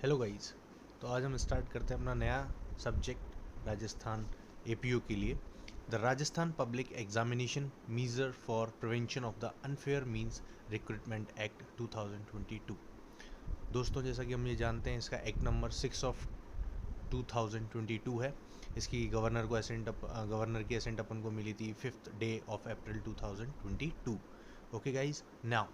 Hello guys. तो आज हम स्टार्ट करते हैं अपना नया सब्जेक्ट राजस्थान एपीओ के लिए। The Rajasthan public examination measure for prevention of the unfair means recruitment act 2022। दोस्तों, जैसा कि हम ये जानते हैं, इसका एक्ट नंबर 6 ऑफ 2022 है। इसकी गवर्नर की एसेंट अपन को मिली थी 5th day of April 2022। Okay guys, now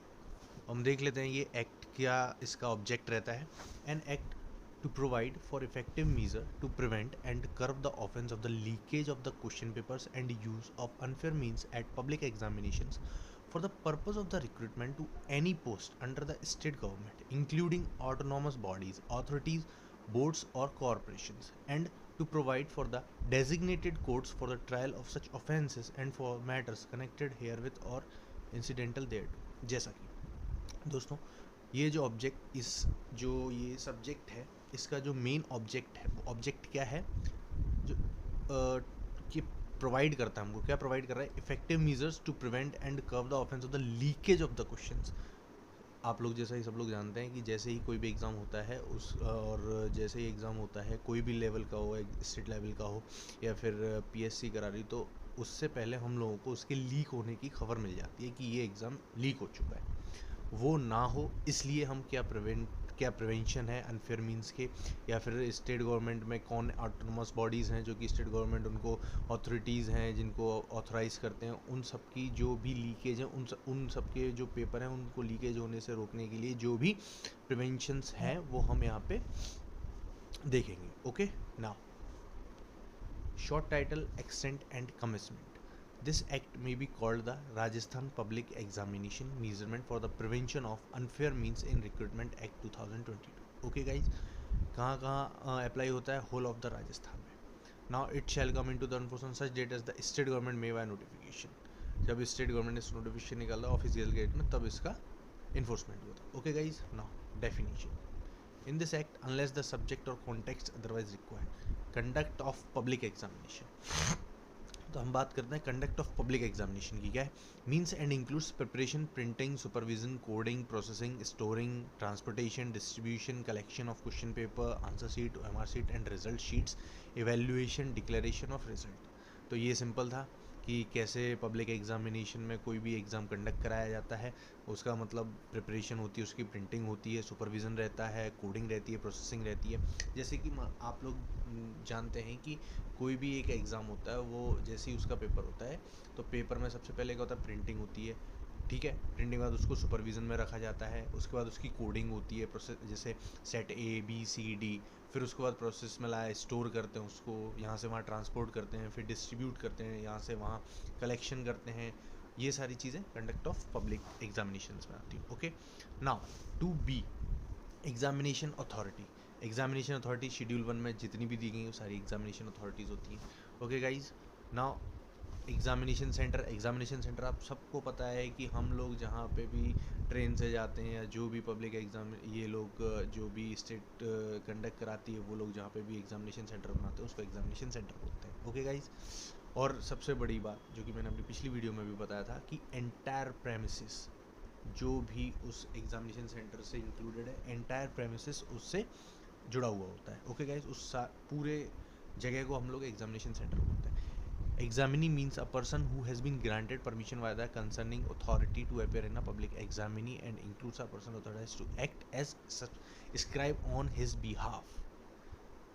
हम देख लेते हैं ये एक्ट क्या इसका ऑब्जेक्ट रहता है। An act to provide for effective measure to prevent and curb the offence of the leakage of the question papers and use of unfair means at public examinations for the purpose of the recruitment to any post under the state government, including autonomous bodies, authorities, boards, or corporations, and to provide for the designated courts for the trial of such offences and for matters connected herewith or incidental thereto। जैसा कि दोस्तों, ये जो object जो ये subject है, इसका जो मेन ऑब्जेक्ट है, वो ऑब्जेक्ट क्या है जो कि प्रोवाइड करता है हमको। क्या प्रोवाइड कर रहा है? Effective measures to prevent and curb the offence of the leakage of the questions. आप लोग जैसा ही सब लोग जानते हैं कि जैसे ही कोई भी एग्ज़ाम होता है जैसे ही एग्ज़ाम होता है, कोई भी लेवल का हो, स्टेट लेवल का हो या फिर पीएससी करा रही, तो उससे पहले हम लोगों को उसके लीक होने की खबर मिल जाती है कि ये एग्ज़ाम लीक हो चुका है। वो ना हो इसलिए हम क्या प्रिवेंशन है अनफेयर मीन्स के, या फिर स्टेट गवर्नमेंट में कौन ऑटोनोमस बॉडीज़ हैं जो कि स्टेट गवर्नमेंट उनको अथॉरिटीज़ हैं जिनको ऑथराइज करते हैं, उन सब की जो भी लीकेज है, उन सब के जो पेपर हैं उनको लीकेज होने से रोकने के लिए जो भी प्रिवेंशंस हैं वो हम यहाँ पे देखेंगे। Okay, now short title, extent and commitment. This act may be called the Rajasthan Public Examination Measurement for the Prevention of Unfair Means in Recruitment Act 2022। Okay guys, कहाँ कहाँ अप्लाई होता है? होल ऑफ द राजस्थान में। Now it shall come into the enforcement such date as the state government may by notification. जब state government ने notification निकाला official gazette में, तब इसका इन्फोर्समेंट होता है। Okay guys, now definition. In this act, unless the subject or context otherwise required, conduct of public examination। तो हम बात करते हैं कंडक्ट ऑफ पब्लिक एग्जामिनेशन की। क्या है? Means and includes preparation, printing, supervision, coding, processing, storing, transportation, distribution, collection of question paper, answer sheet, MR sheet and result sheets, evaluation, declaration of result. तो ये सिंपल था कि कैसे public examination में कोई भी एग्ज़ाम कंडक्ट कराया जाता है। उसका मतलब प्रिपरेशन होती है, उसकी प्रिंटिंग होती है, सुपरविज़न रहता है, कोडिंग रहती है, प्रोसेसिंग रहती है। जैसे कि आप लोग जानते हैं कि कोई भी एक एग्ज़ाम होता है, वो जैसे ही उसका पेपर होता है तो पेपर में सबसे पहले क्या होता है? प्रिंटिंग होती है। ठीक है, प्रिंटिंग के बाद उसको सुपरविज़न में रखा जाता है। उसके बाद उसकी कोडिंग होती है, प्रोसेस जैसे set A B C D. फिर उसके बाद प्रोसेस में लाया, स्टोर करते हैं उसको, यहाँ से वहाँ ट्रांसपोर्ट करते हैं, फिर डिस्ट्रीब्यूट करते हैं, यहाँ से वहाँ कलेक्शन करते हैं। ये सारी चीज़ें कंडक्ट ऑफ पब्लिक एग्जामिनेशंस में आती हैं। Okay, now to be examination authority. Examination authority schedule 1 में जितनी भी दी गई वो सारी एग्जामिनेशन अथॉरिटीज़ होती हैं। Okay guys, now examination centre आप सबको पता है कि हम लोग जहाँ पे भी ट्रेन से जाते हैं या जो भी पब्लिक एग्ज़ाम ये लोग जो भी स्टेट कंडक्ट कराती है, वो लोग जहाँ पे भी एग्जामिनेशन सेंटर बनाते हैं उसको एग्जामिनेशन सेंटर बोलते हैं। ओके गाइज, और सबसे बड़ी बात जो कि मैंने अपनी पिछली वीडियो में भी बताया था कि एंटायर प्रेमिसेस जो भी उस एग्जामिनेशन सेंटर से इंक्लूडेड है, एंटायर प्रेमिसेस उससे जुड़ा हुआ होता है। ओके गाइज, पूरे जगह को हम लोग एग्जामिनेशन सेंटर बोलते हैं। Examinee means a person who has been granted permission by the concerning authority to appear in a public examinee and includes a person authorized to act as scribe on his behalf।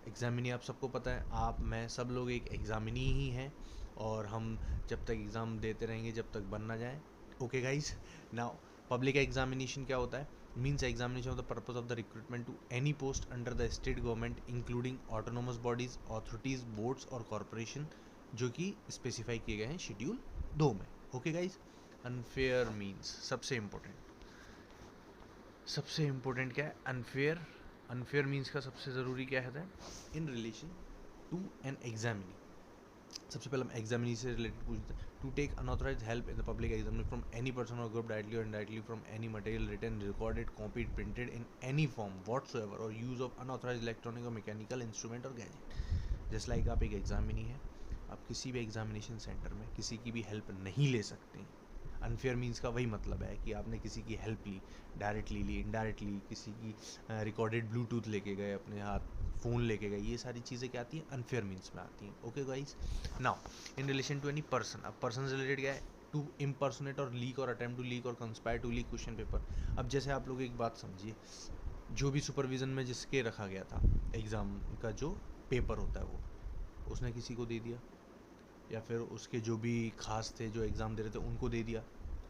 Examinee आप सबको पता है, आप मैं सब लोग एक examinee ही हैं और हम जब तक एग्ज़ाम देते रहेंगे जब तक बन ना जाए। Okay guys, now public examination क्या होता है? Means examination of the purpose of the recruitment to any post under the state government including autonomous bodies, authorities, boards और कॉरपोरेशन जो कि स्पेसिफाई किए गए हैं शेड्यूल 2 में। ओके गाइज, अनफेयर मीन्स सबसे इम्पोर्टेंट क्या है? अनफेयर मीन्स का सबसे ज़रूरी क्या है? In relation to an examinee. सबसे पहले हम एग्जामिनी से रिलेटेड पूछते हैं। To take unauthorized help in the public examination from any person और ग्रुप डायरेक्टली और indirectly from any material written, recorded, copied, printed in any form whatsoever और use of unauthorized electronic और mechanical instrument और gadget. Just like आप एक examinee है, आप किसी भी एग्जामिनेशन सेंटर में किसी की भी हेल्प नहीं ले सकते। अनफेयर मीन्स का वही मतलब है कि आपने किसी की हेल्प ली, डायरेक्टली ली, इनडायरेक्टली किसी की रिकॉर्डेड ब्लूटूथ लेके गए अपने हाथ, फ़ोन लेके गए, ये सारी चीज़ें क्या आती हैं, अनफेयर मीन्स में आती हैं। Okay guys, now in relation to any person, अब पर्सन से रिलेटेड क्या है, टू इम्पर्सोनेट और लीक और अटेम्प्ट टू लीक और conspire to leak question paper. अब जैसे आप लोग एक बात समझिए, जो भी सुपरविज़न में जिसके रखा गया था एग्ज़ाम का जो पेपर होता है वो उसने किसी को दे दिया, या फिर उसके जो भी खास थे जो एग्ज़ाम दे रहे थे उनको दे दिया,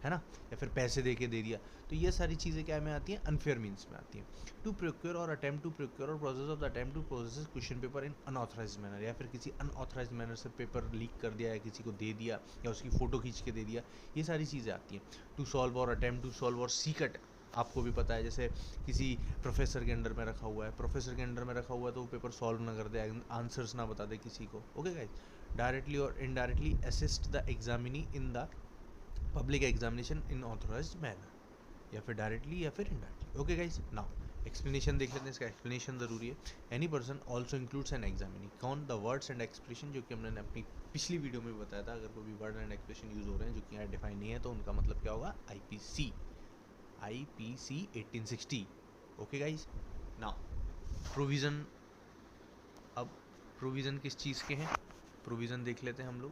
है ना, या फिर पैसे दे के दे दिया, तो ये सारी चीज़ें क्या में आती हैं, अनफेयर मीन्स में आती हैं। टू प्रोक्योर और अटेम्प्ट टू प्रोक्योर और process of the attempt to process question paper in unauthorized manner, या फिर किसी अनऑथराइज्ड मैनर से पेपर लीक कर दिया या किसी को दे दिया या उसकी फ़ोटो खींच के दे दिया, ये सारी चीज़ें आती हैं। टू सॉल्व और अटेम्प्ट टू सॉल्व और सीकट, आपको भी पता है जैसे किसी प्रोफेसर के अंडर में रखा हुआ है, प्रोफेसर के अंडर में रखा हुआ है तो वो पेपर सॉल्व ना कर दे, आंसर्स ना बता दे किसी को। ओके गाइस, डायरेक्टली और indirectly assist the examinee in the public examination in authorized manner, या फिर डायरेक्टली या फिर indirectly. Okay guys, now explanation देख लेते हैं, इसका एक्सप्लेनेशन ज़रूरी है। Any person also includes an examinee, कौन, द वर्ड्स एंड एक्सप्रेशन, जो कि हमने अपनी पिछली वीडियो में बताया था, अगर कोई भी वर्ड एंड एक्सप्रेशन यूज़ हो रहे हैं जो कि यहाँ डिफाइन नहीं है तो उनका मतलब क्या होगा, IPC 1860। Okay guys, now provision, अब प्रोविज़न किस चीज़ के हैं, प्रोविज़न देख लेते हैं हम लोग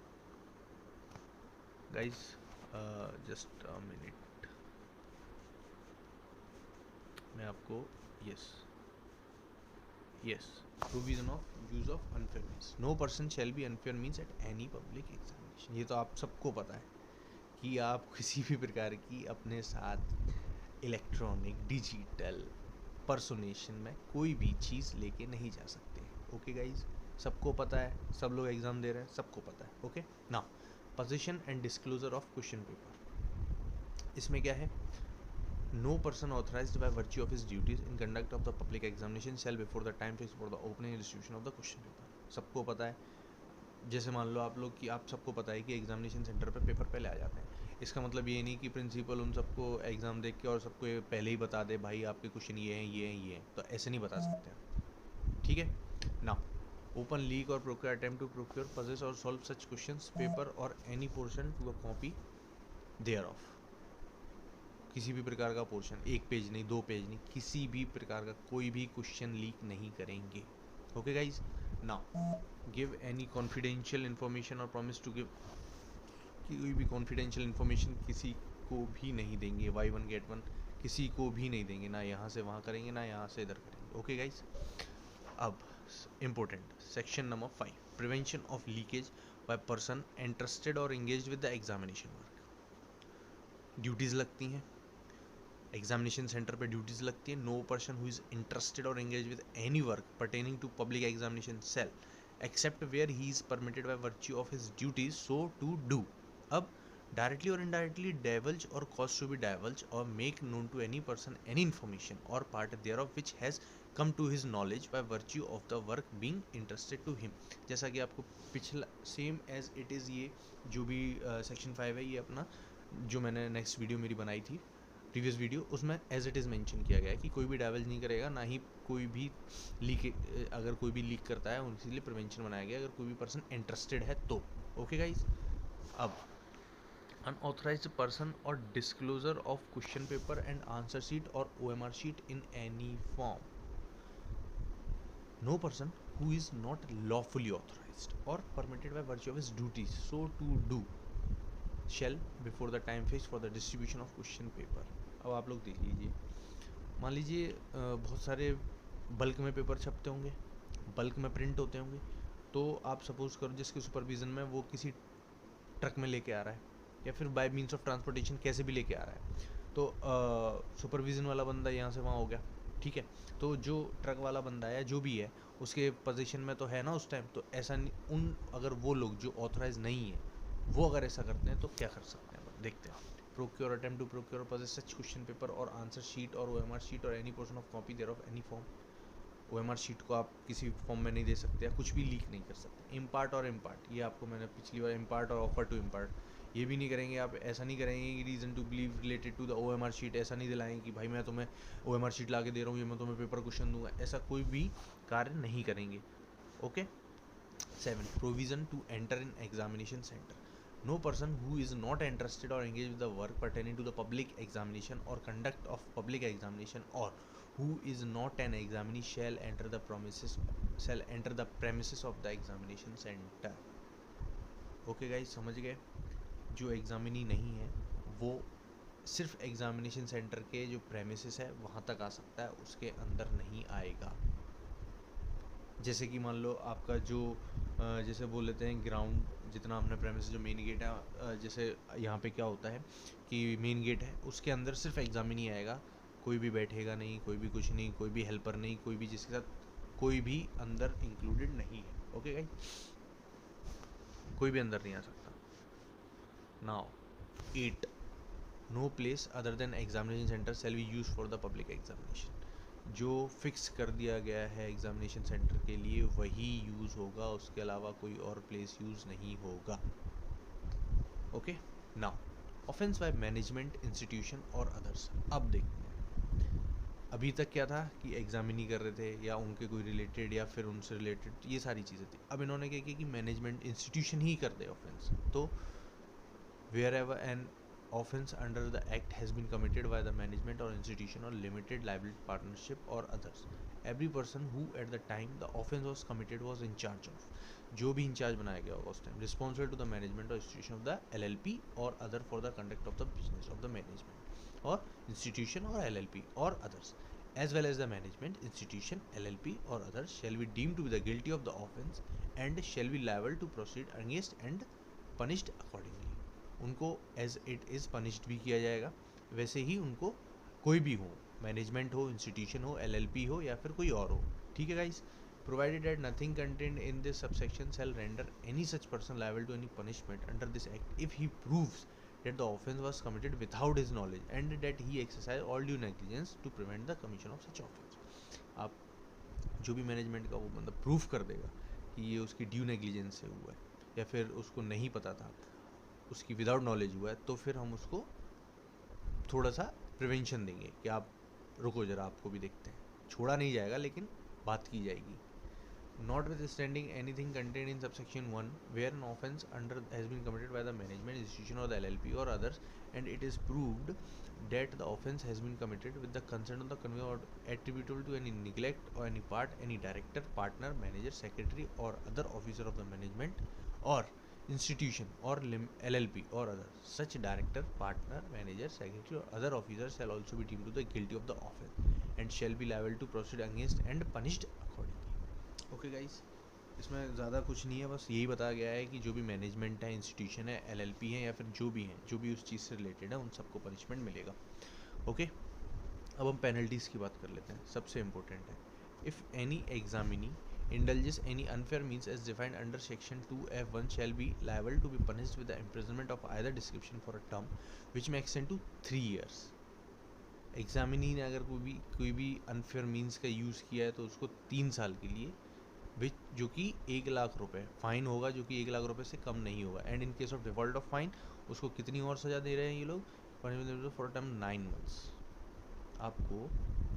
गाइस, जस्ट अ मिनट, मैं आपको yes provision of use of unfair means, no person shall be unfair means at any public examination. ये तो आप सबको पता है कि आप किसी भी प्रकार की अपने साथ इलेक्ट्रॉनिक डिजिटल पर्सोनेशन में कोई भी चीज़ लेके नहीं जा सकते। ओके गाइज, सबको पता है, सब लोग एग्ज़ाम दे रहे हैं, सबको पता है। Okay, now position and disclosure of question paper, इसमें क्या है, no person authorized by virtue of his duties in conduct of the public examination shall before the time fixed for the opening and distribution of the question paper. सबको पता है, जैसे मान लो आप लोग कि आप सबको पता है कि एग्जामिनेशन सेंटर पे पेपर पहले आ जाते हैं, इसका मतलब ये नहीं कि प्रिंसिपल उन सबको एग्ज़ाम देख के और सबको ये पहले ही बता दे भाई आपके क्वेश्चन ये हैं ये हैं ये हैं, तो ऐसे नहीं बता सकते हैं। ठीक है, ना ओपन लीक और procure attempt to procure possess और सॉल्व सच क्वेश्चंस पेपर और any portion to a copy thereof, किसी भी प्रकार का पोर्शन, एक पेज नहीं, 2 पेज नहीं, किसी भी प्रकार का कोई भी क्वेश्चन लीक नहीं करेंगे। Okay guys, now give any confidential information और प्रॉमिस टू गिव, कोई भी कॉन्फिडेंशियल इन्फॉर्मेशन किसी को भी नहीं देंगे, बाई वन गेट वन किसी को भी नहीं देंगे, ना यहाँ से वहाँ करेंगे ना यहाँ से इधर करेंगे। ओके गाइज, अब important section number 5, prevention of leakage by person interested और engaged with the examination work. Duties लगती हैं एग्जामिनेशन सेंटर पे, ड्यूटीज़ लगती है, no person who is interested और engage with any work pertaining to public examination cell except where he is permitted by virtue of his duties so to do. अब directly और indirectly divulge और cause to be divulge और make known to any person any information और part thereof which has come to his knowledge by virtue of the work being interested to him. जैसा कि आपको पिछला same as it is, ये जो भी section 5 है, ये अपना जो मैंने नेक्स्ट वीडियो मेरी बनाई थी प्रीवियस वीडियो, उसमें एज इट इज़ मेंशन किया गया है कि कोई भी डाइवल्ज नहीं करेगा, ना ही कोई भी लीक, अगर कोई भी लीक करता है उनके लिए प्रिवेंशन बनाया गया अगर कोई भी पर्सन इंटरेस्टेड है तो। ओके गाइज, अब अनऑथराइज्ड पर्सन और disclosure of question paper and answer sheet और OMR sheet in any form, no person who is not lawfully authorised और permitted by virtue of his duties so to do shall before the time fixed for the distribution of question paper. अब आप लोग देख लीजिए, मान लीजिए बहुत सारे बल्क में पेपर छपते होंगे, बल्क में प्रिंट होते होंगे, तो आप सपोज करो जिसके सुपरविज़न में वो किसी ट्रक में लेके आ रहा है या फिर बाय मीन्स ऑफ ट्रांसपोर्टेशन कैसे भी लेके आ रहा है, तो सुपरविज़न वाला बंदा यहाँ से वहाँ हो गया, ठीक है, तो जो ट्रक वाला बंदा है जो भी है उसके पोजीशन में तो है ना उस टाइम, तो ऐसा नहीं, उन अगर वो लोग जो ऑथराइज नहीं है वो अगर ऐसा करते हैं तो क्या कर सकते हैं, देखते हैं। प्रोक्योर अटेम्प्ट टू प्रोक्योर और पोजेस सच क्वेश्चन पेपर और आंसर शीट और OMR शीट और any portion of copy thereof any form. OMR sheet को आप किसी फॉर्म में नहीं दे सकते या कुछ भी लीक नहीं कर सकते। इम्पार्ट और इम्पार्ट, ये आपको मैंने पिछली बार, इम्पार्ट और ऑफर टू इम्पार्ट, ये भी नहीं करेंगे आप, ऐसा नहीं करेंगे कि reason to believe related to the OMR sheet, ऐसा नहीं दिलाएंगे कि भाई मैं तुम्हें OMR शीट ला के दे रहा हूँ, ये मैं तुम्हें पेपर क्वेश्चन दूंगा, ऐसा कोई भी कार्य नहीं करेंगे। Okay, 7 provision to enter in examination centre, No person who is not interested or engaged with the work pertaining to the public examination or conduct of public examination, or who is not an examinee shall enter the premises of the examination center. Okay guys, समझ गए? जो examinee नहीं है वो सिर्फ examination centre के जो premises है वहाँ तक आ सकता है, उसके अंदर नहीं आएगा। जैसे कि मान लो आपका जो जैसे बोल लेते हैं ग्राउंड जितना हमने प्रेमिस जो मेन गेट है, जैसे यहाँ पे क्या होता है कि मेन गेट है उसके अंदर सिर्फ एग्जाम ही नहीं आएगा, कोई भी बैठेगा नहीं, कोई भी कुछ नहीं, कोई भी हेल्पर नहीं, कोई भी जिसके साथ कोई भी अंदर इंक्लूडेड नहीं है। ओके गाइस, कोई भी अंदर नहीं आ सकता। Now 8, no place other than examination centre shall be use for the public examination. जो फिक्स कर दिया गया है एग्जामिनेशन सेंटर के लिए वही यूज़ होगा, उसके अलावा कोई और प्लेस यूज़ नहीं होगा। Okay, now offence by management institution और अदर्स। अब देखते हैं, अभी तक क्या था कि एग्जामिनी कर रहे थे या उनके कोई रिलेटेड या फिर उनसे रिलेटेड ये सारी चीज़ें थी। अब इन्होंने क्या किया कि मैनेजमेंट इंस्टीट्यूशन ही कर दे ऑफेंस। तो wherever an offense under the act has been committed by the management or institution or limited liability partnership or others, every person who at the time the offense was committed was in charge of, जो भी in charge बनाया गया होगा उस time, responsible to the management और institution of the LLP और other for the conduct of the business of the management और institution और LLP और others as well as the management, institution, LLP or others shall be deemed to be the guilty of the offense and shall be liable to proceed against and punished accordingly. उनको as it is punished भी किया जाएगा, वैसे ही उनको कोई भी हो, management हो, इंस्टीट्यूशन हो, LLP हो या फिर कोई और हो। ठीक है guys, provided that nothing contained in this subsection shall render any such person liable to any punishment under this act if he proves that the offence was committed without his knowledge and that he exercised all due negligence to prevent the commission of such offence. आप जो भी management का वो बंदा proof कर देगा कि ये उसकी ड्यू नेग्लिजेंस से हुआ है या फिर उसको नहीं पता था, उसकी विदाउट नॉलेज हुआ है, तो फिर हम उसको थोड़ा सा प्रिवेंशन देंगे कि आप रुको जरा, आपको भी देखते हैं। छोड़ा नहीं जाएगा लेकिन बात की जाएगी। Notwithstanding anything contained in subsection 1 where an offence under has been committed by the management institution or the LLP or others and it is proved that the offence has been committed with the consent of the conveyor or attributable to any neglect or any part, any director, partner, manager, secretary or other officer of the management or institution or LLP or others, such director, partner, manager, secretary or other officer shall also be deemed to the guilty of the offence and shall be liable to proceed against and punished accordingly. Okay guys, इसमें ज़्यादा कुछ नहीं है, बस यही बताया गया है कि जो भी मैनेजमेंट है, इंस्टीट्यूशन है, LLP है या फिर जो भी हैं, जो भी उस चीज़ से रिलेटेड है, उन सबको पनिशमेंट मिलेगा। ओके, अब हम पेनल्टीज़ की बात कर लेते हैं, सबसे इम्पोर्टेंट है। If any examinee indulges any unfair means as defined under section 2F1 shall be liable to be punished with the imprisonment of either description for a term which may extend to 3 years. Examinee ने अगर कोई भी unfair means का use किया है तो उसको 3 साल के लिए, विच जो कि 1 लाख रुपए फाइन होगा, जो कि 1 लाख रुपए से कम नहीं होगा। And in case of default of fine उसको कितनी और सज़ा दे रहे हैं ये लोग, फॉर टर्म 9 मंथ्स। आपको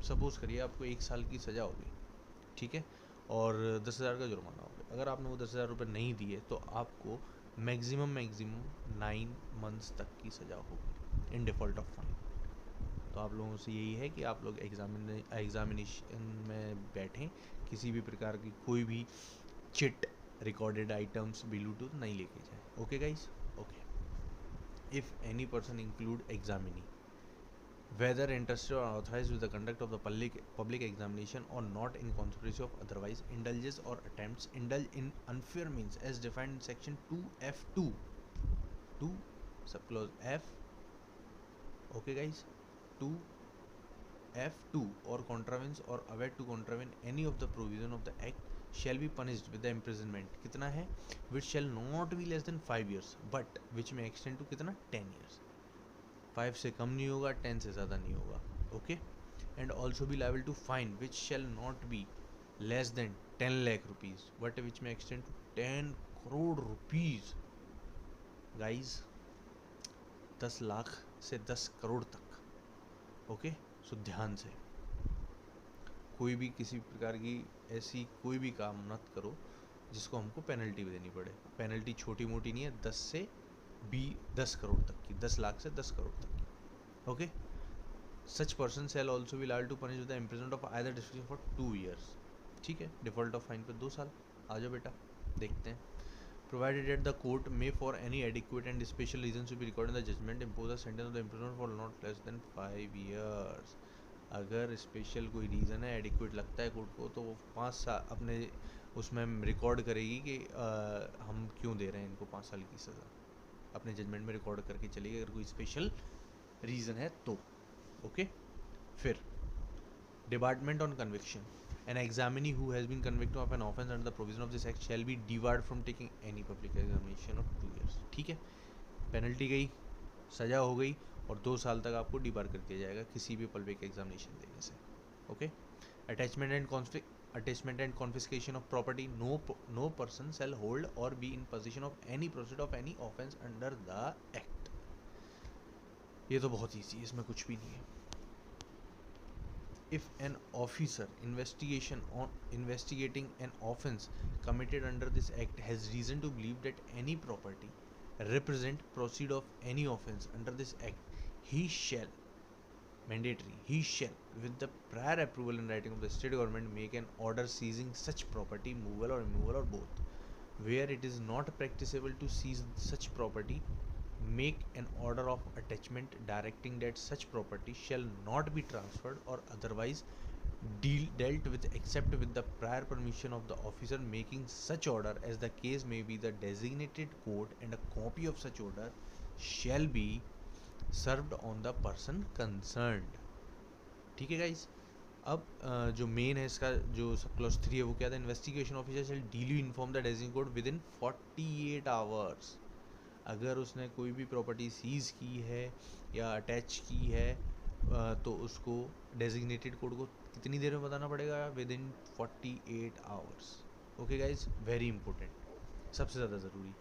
सपोज करिए आपको 1 साल की सज़ा होगी, ठीक है, और 10,000 का जुर्माना हो गया। अगर आपने वो 10,000 रुपये नहीं दिए तो आपको मैक्सिमम 9 मंथ्स तक की सज़ा होगी इन डिफ़ॉल्ट ऑफ फाइन। तो आप लोगों से यही है कि आप लोग एग्जामिनेशन में बैठें, किसी भी प्रकार की कोई भी चिट, रिकॉर्डेड आइटम्स, ब्लूटूथ नहीं लेके जाएं। Okay guys, okay. If any person include examinee whether interested or authorized with the conduct of the public examination or not in conspiracy of otherwise indulges or attempts indulge in unfair means as defined in section 2F2 2 subclause F, okay guys, 2F2 or contravenes or aware to contravene any of the provision of the act shall be punished with the imprisonment कितना है, which shall not be less than 5 years but which may extend to कितना 10 years। 5 से कम नहीं होगा, 10 से ज़्यादा नहीं होगा। Okay, and also be liable to fine which shall not be less than 10 lakh rupees but which may extend to 10 crore rupees. Guys 10 lakh से 10 करोड़ तक। ओके, सो ध्यान से कोई भी किसी प्रकार की ऐसी कोई भी काम मत करो जिसको हमको पेनल्टी भी देनी पड़े। पेनल्टी छोटी मोटी नहीं है, 10 से बी 10 करोड़ तक की, 10 लाख से 10 करोड़ तक की। Okay, such person shall also be liable to punish with the imprisonment of either description for 2 years। ठीक है, डिफॉल्ट ऑफ फाइन पे 2 साल। आ जाओ बेटा, देखते हैं। Provided that the court may for any adequate and special reasons to be recorded in the judgment impose a sentence of the imprisonment for not less than 5 years। अगर special कोई reason है, adequate लगता है court को, तो वो 5 साल अपने उसमें रिकॉर्ड करेगी कि हम क्यों दे रहे हैं इनको 5 साल की सज़ा, अपने जजमेंट में रिकॉर्ड करके चलेगी अगर कोई स्पेशल रीज़न है तो। ओके, फिर department on conviction. An examinee who has been convicted of an offence under the provision of this act shall be debarred from taking any public examination of 2 years। ठीक है, penalty गई, सज़ा हो गई, और 2 साल तक आपको डिबार कर दिया जाएगा किसी भी पब्लिक एग्जामिनेशन देने से। Okay, attachment and confiscation of property. No person shall hold और be in position of any proceed of any offence under the act. ये तो बहुत ईजी है, इसमें कुछ भी नहीं है। If an officer investigating an offence committed under this act has reason to believe that any property represent proceed of any offence under this act, he shall with the prior approval in writing of the state government make an order seizing such property, movable or immovable or both. Where it is not practicable to seize such property, make an order of attachment directing that such property shall not be transferred or otherwise dealt with except with the prior permission of the officer making such order, as the case may be the designated court, and a copy of such order shall be served on the person concerned। ठीक है guys, अब जो main है इसका, जो clause 3 है वो क्या था, investigation officer shall duly inform the designated court within 48 hours. अगर उसने कोई भी प्रॉपर्टी सीज की है या अटैच की है तो उसको डेजिग्नेटेड कोर्ट को कितनी देर में बताना पड़ेगा, within 48 hours. Okay guys, very important, सबसे ज़्यादा ज़रूरी।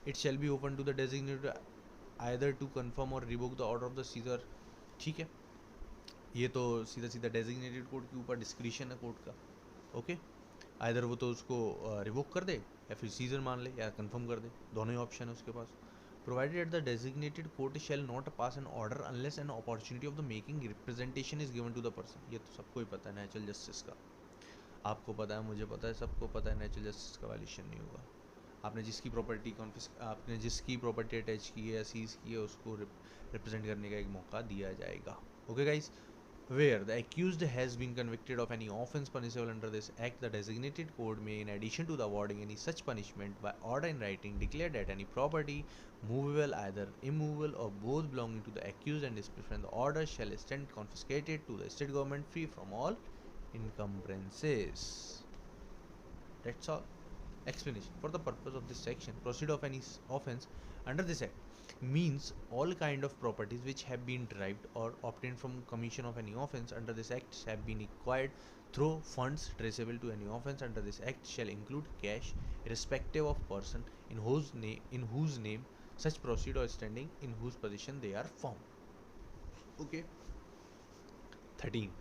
It shall be open to the designated either to confirm और revoke the order of the seizure. ठीक है, ये तो सीधा सीधा डेजिग्नेटेड कोर्ट के ऊपर डिस्क्रिशन है कोर्ट का। ओके, आइदर वो तो उसको रिवोक कर दे या फिर सीजर मान ले या कंफर्म कर दे, दोनों ही ऑप्शन है उसके पास। Provided that the designated court shall not pass an order unless an opportunity of the making representation is given to the person। ये तो सबको ही पता है नेचुरल जस्टिस का, आपको पता है, मुझे पता है, सबको पता है, नेचुरल जस्टिस का वायलेशन नहीं होगा। आपने जिसकी प्रॉपर्टी अटैच की है या सीज की है उसको रिप्रेजेंट करने का एक मौका दिया जाएगा। Okay guys, where the accused has been convicted of any offence punishable under this act, the designated court may, in addition to the awarding any such punishment by order in writing, declare that any property, movable, either immovable or both, belonging to the accused and dispersed from the order shall stand confiscated to the state government free from all encumbrances। That's all. Explanation: for the purpose of this section, proceed of any offence under this act means all kind of properties which have been derived or obtained from commission of any offence under this act have been acquired through funds traceable to any offence under this act shall include cash, irrespective of person in whose name such proceed or standing in whose possession they are found। Okay, 13,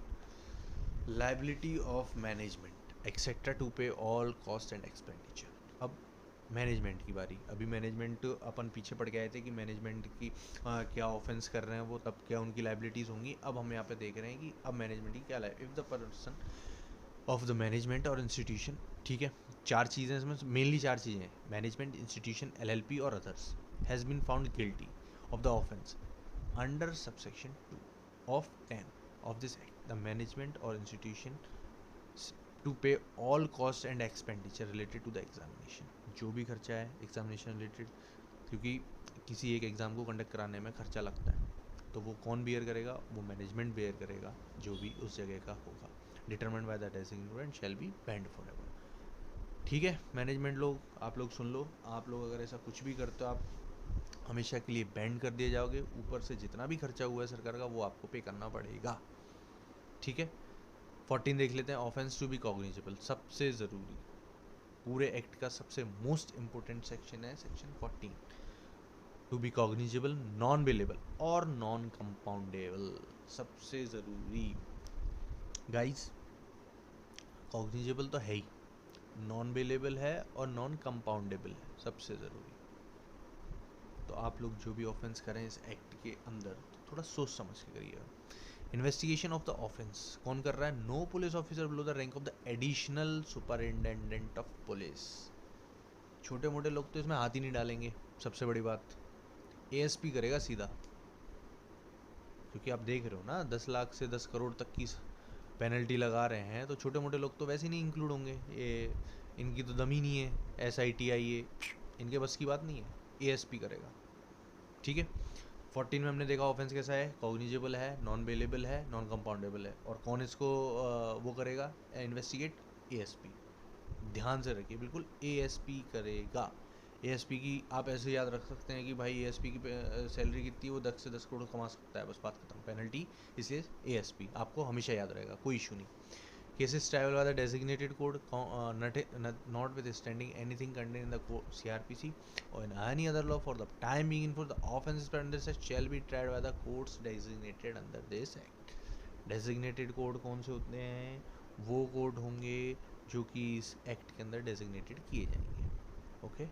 liability of management etc to pay all cost and expenditure। अब management की बारी। अभी management अपन पीछे पड़ के आए थे कि मैनेजमेंट की क्या ऑफेंस कर रहे हैं वो, तब क्या उनकी लाइबिलिटीज़ होंगी। अब हम यहाँ पे देख रहे हैं कि अब मैनेजमेंट की क्या life, if the person of the management और इंस्टीट्यूशन। ठीक है, 4 चीज़ें इसमें, मेनली 4 चीज़ें हैं, मैनेजमेंट, इंस्टीट्यूशन, LLP और others, has been found guilty of the offence under subsection 2 of 10 of this act, the management or institution to pay all costs and expenditure related to the examination। जो भी खर्चा है examination related, क्योंकि किसी एक exam को conduct कराने में खर्चा लगता है, तो वो कौन बेयर करेगा, वो मैनेजमेंट बेयर करेगा जो भी उस जगह का होगा। Determined by the designated and shall be band for ever. ठीक है, मैनेजमेंट लोग, आप लोग सुन लो, आप लोग अगर ऐसा कुछ भी करते हो आप हमेशा के लिए बैंड कर दिए जाओगे, ऊपर से जितना भी खर्चा हुआ है सरकार का वो आपको पे करना पड़ेगा। ठीक है, 14 देख लेते हैं, ऑफेंस टू बी कॉग्निजेबल, सबसे ज़रूरी, पूरे एक्ट का सबसे मोस्ट इम्पोर्टेंट सेक्शन है section 14। To be cognizable, non bailable और नॉन कंपाउंडेबल, सबसे ज़रूरी। गाइस, कॉग्निजेबल तो है ही, नॉन बिलेबल है और नॉन कंपाउंडेबल है, सबसे ज़रूरी। तो तो आप लोग जो भी ऑफेंस करें इस एक्ट के अंदर तो थोड़ा सोच समझ के करिएगा। इन्वेस्टिगेशन ऑफ द ऑफेंस कौन कर रहा है? No police officer below the rank of the additional superintendent of police. छोटे मोटे लोग तो इसमें हाथ ही नहीं डालेंगे। सबसे बड़ी बात, एएसपी करेगा सीधा, क्योंकि आप देख रहे हो ना 10 लाख से 10 करोड़ तक की पेनल्टी लगा रहे हैं, तो छोटे मोटे लोग तो वैसे ही नहीं इंक्लूड होंगे। ये इनकी तो दम ही नहीं है, SITI ये इनके बस की बात नहीं है, एएसपी करेगा। ठीक है। 14 में हमने देखा ऑफेंस कैसा है, कॉग्निजेबल है, नॉन बेलेबल है, नॉन कंपाउंडेबल है। और कौन इसको वो करेगा इन्वेस्टिगेट? एएसपी। ध्यान से रखिए, बिल्कुल एएसपी करेगा। एएसपी की आप ऐसे याद रख सकते हैं कि भाई एएसपी की सैलरी कितनी है, वो 10 से 10 करोड़ कमा सकता है, बस बात खत्म। पेनल्टी इसलिए एएसपी आपको हमेशा याद रहेगा, कोई इशू नहीं। Cases travel by the designated code notwithstanding anything contained in the CRPC or in any other law for the time being in force, the offences under such shall be tried by the courts designated under this act. Designated code कौन से होते हैं? वो code होंगे जो कि इस act के अंदर डेजिग्नेटेड किए जाएंगे। ओके,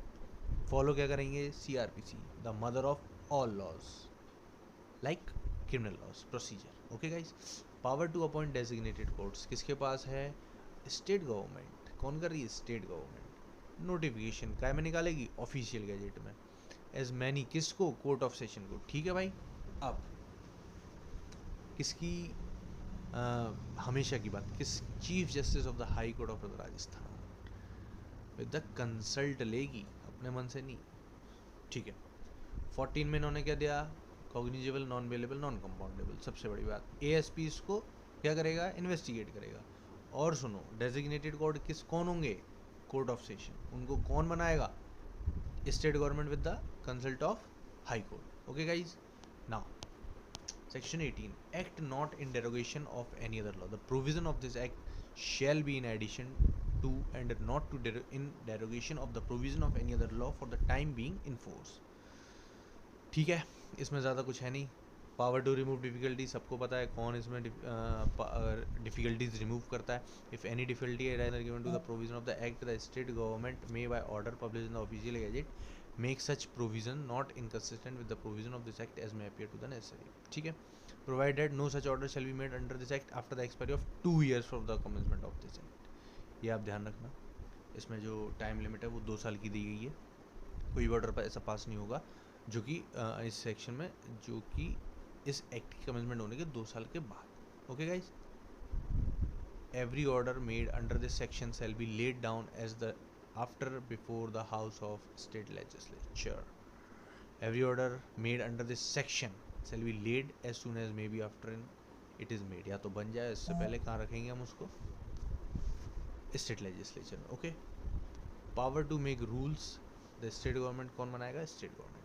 फॉलो क्या करेंगे? CRPC, the mother of all laws like criminal laws procedure. Okay guys, power to appoint designated courts किसके पास है? State government. कौन कर रही है? State government. नोटिफिकेशन काय में निकालेगी? ऑफिशियल गैजेट में। एज मैनी किसको? कोर्ट ऑफ सेशन को। ठीक है भाई। अब किसकी हमेशा की बात, किस? Chief justice of the high court of Rajasthan with the consult लेगी, अपने मन से नहीं। ठीक है। 14 में इन्होंने क्या दिया? Cognizable, non bailable, non compoundable. सबसे बड़ी बात, एएसपी इसको क्या करेगा? इन्वेस्टिगेट करेगा। और सुनो, डेजिग्नेटेड कोर्ट कौन होंगे? Court of session. उनको कौन बनाएगा? State government with the consult of high court. Okay guys, now section 18, act not in derogation of any other law. The provision of this act shall be in addition to and not to in derogation of the provision of any other law for the time being in force. ठीक है, इसमें ज़्यादा कुछ है नहीं। Power to remove difficulty, सबको पता है कौन इसमें डिफिकल्टीज रिमूव करता है। इफ़ एनी डिफिकल्टी है rather given to the provision of the act, the state government may by order publish in the official gazette make such provision not inconsistent with the provision of this act as may appear to the necessary. ठीक है। Provided no such order shall be made under this act after the expiry of 2 years from the commencement of this act. ये आप ध्यान रखना, इसमें जो time limit है वो 2 साल की दी गई है। कोई भी ऑर्डर पर ऐसा पास नहीं होगा जो कि इस सेक्शन में, जो कि इस एक्ट की कमेंसमेंट होने के 2 साल के बाद। Okay guys, every order made under this section shall be laid down as the after before the house of state legislature. Every order made under this section shall be laid as soon as may be after in it is made. या तो बन जाए, इससे पहले कहाँ रखेंगे हम उसको? स्टेट लेजिस्लेचर में। Okay, power to make rules, the state government. कौन बनाएगा? State government.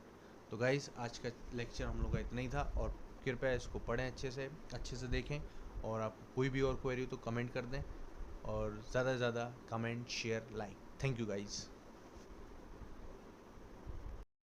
तो गाइस, आज का लेक्चर हम लोग का इतना ही था, और कृपया इसको पढ़ें, अच्छे से देखें, और आपको कोई भी और क्वेरी हो तो कमेंट कर दें, और ज़्यादा से ज़्यादा comment, share, like. Thank you guys.